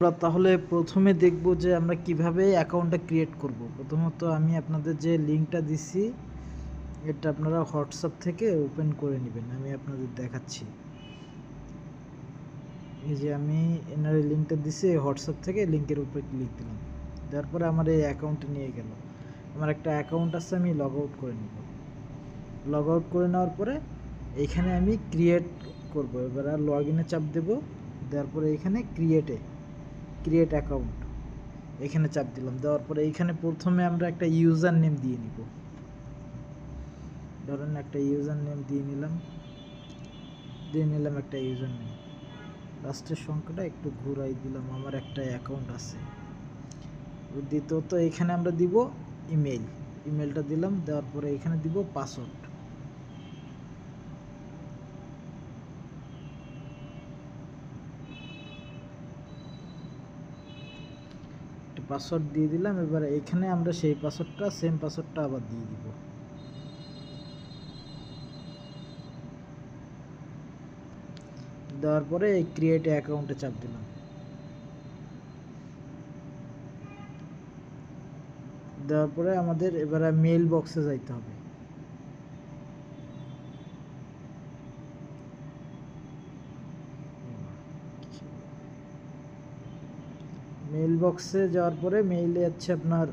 আমরা তাহলে প্রথমে দেখব যে আমরা কিভাবে অ্যাকাউন্টটা ক্রিয়েট করব। প্রথমত আমি আপনাদের যে লিঙ্কটা দিছি এটা আপনারা হোয়াটসঅ্যাপ থেকে ওপেন করে নেবেন। আমি আপনাদের দেখাচ্ছি। এই যে আমি এনার লিঙ্কটা দিছি হোয়াটসঅ্যাপ থেকে, লিঙ্কের উপরে ক্লিক দিলাম, তারপরে আমার এই অ্যাকাউন্টে নিয়ে গেল। আমার একটা অ্যাকাউন্ট আছে, আমি লগ আউট করে নেব। লগ আউট করে নেওয়ার পরে এইখানে আমি ক্রিয়েট করব। এবার আর লগ ইনে চাপ দেব, দেওয়ার পরে এখানে ক্রিয়েট অ্যাকাউন্ট এখানে চাপ দিলাম। দেওয়ার পরে এইখানে প্রথমে আমরা একটা ইউজার নেম দিয়ে নিব। ধরেন একটা ইউজার নেম দিয়ে নিলাম একটা ইউজার নেম। লাস্টের সংখ্যাটা একটু ঘুরাই দিলাম, আমার একটা অ্যাকাউন্ট আছে। দ্বিতীয়ত এখানে আমরা দিব ইমেলটা দিলাম। দেওয়ার পরে এখানে দিব পাসওয়ার্ড। পাসওয়ার্ড দিয়ে দিলাম। এবার এখানে আমরা সেই সেম পাসওয়ার্ডটা আবার দিয়ে দিব। দেওয়ার পরে এই ক্রিয়েট অ্যাকাউন্টে চাপ দিলাম। দেওয়ার পরে আমাদের এবার মেইল বক্সে যাইতে হবে। মেইল বক্সে যাওয়ার পরে মেইলে হচ্ছে আপনার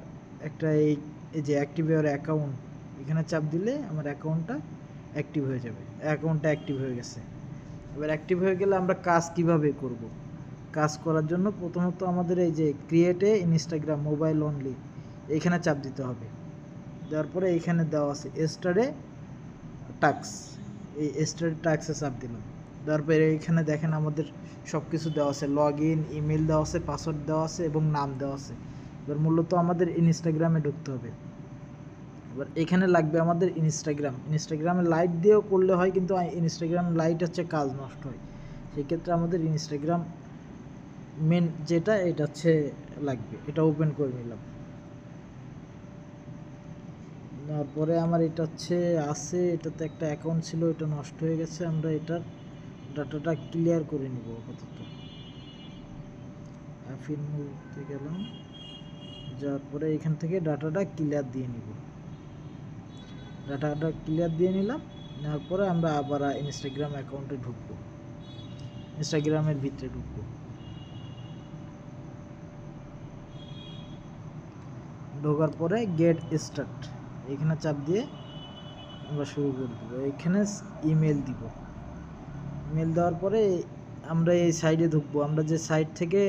একটা এই যে অ্যাক্টিভ ইওর অ্যাকাউন্ট, এখানে চাপ দিলে আমার অ্যাকাউন্টটা অ্যাক্টিভ হয়ে যাবে। অ্যাকাউন্টটা অ্যাক্টিভ হয়ে গেছে। এবার অ্যাক্টিভ হয়ে গেলে আমরা কাজ কিভাবে করব। কাজ করার জন্য প্রথমত আমাদের এই যে ক্রিয়েটে ইনস্টাগ্রাম মোবাইল অনলি এইখানে চাপ দিতে হবে। দেওয়ার পরে এইখানে দেওয়া আছে স্টারে টাস্ক, এই স্টারে টাস্কে চাপ দিলাম। দেওয়ার পরে এইখানে দেখেন আমাদের সব কিছু দেওয়া আছে, লগ ইন, ইমেল দেওয়া আছে, পাসওয়ার্ড দেওয়া আছে এবং নাম দেওয়া আছে। এবার মূলত আমাদের ইনস্টাগ্রামে ঢুকতে হবে। এবার এখানে লাগবে আমাদের ইনস্টাগ্রামে লাইট দিয়েও করলে হয়, কিন্তু ইনস্টাগ্রাম লাইট হচ্ছে কাজ নষ্ট হয়। সেক্ষেত্রে আমাদের ইনস্টাগ্রাম মেন যেটা এটা হচ্ছে লাগবে। এটা ওপেন করে নিলাম। তারপরে আমার এটা হচ্ছে এটাতে একটা অ্যাকাউন্ট ছিল, এটা নষ্ট হয়ে গেছে। আমরা এটার ডাটাটা ক্লিয়ার করে নিব আপাতত। অ্যাফিন মূলতে গেলাম, যাওয়ার পরে এখান থেকে ডাটাটা ক্লিয়ার দিয়ে নিব। ডাটাটা ক্লিয়ার দিয়ে নিলাম। নেওয়ার পরে আমরা আবার ইনস্টাগ্রাম অ্যাকাউন্টে ঢুকবো, ইনস্টাগ্রামের ভিতরে ঢুকবো। ঢোকার পরে গেট স্টার্ট এখানে চাপ দিয়ে আমরা শুরু করে দেবো। এখানে ইমেল দিব। ইমেল দেওয়ার পরে আমরা এই সাইডে ঢুকবো। আমরা যে সাইট থেকে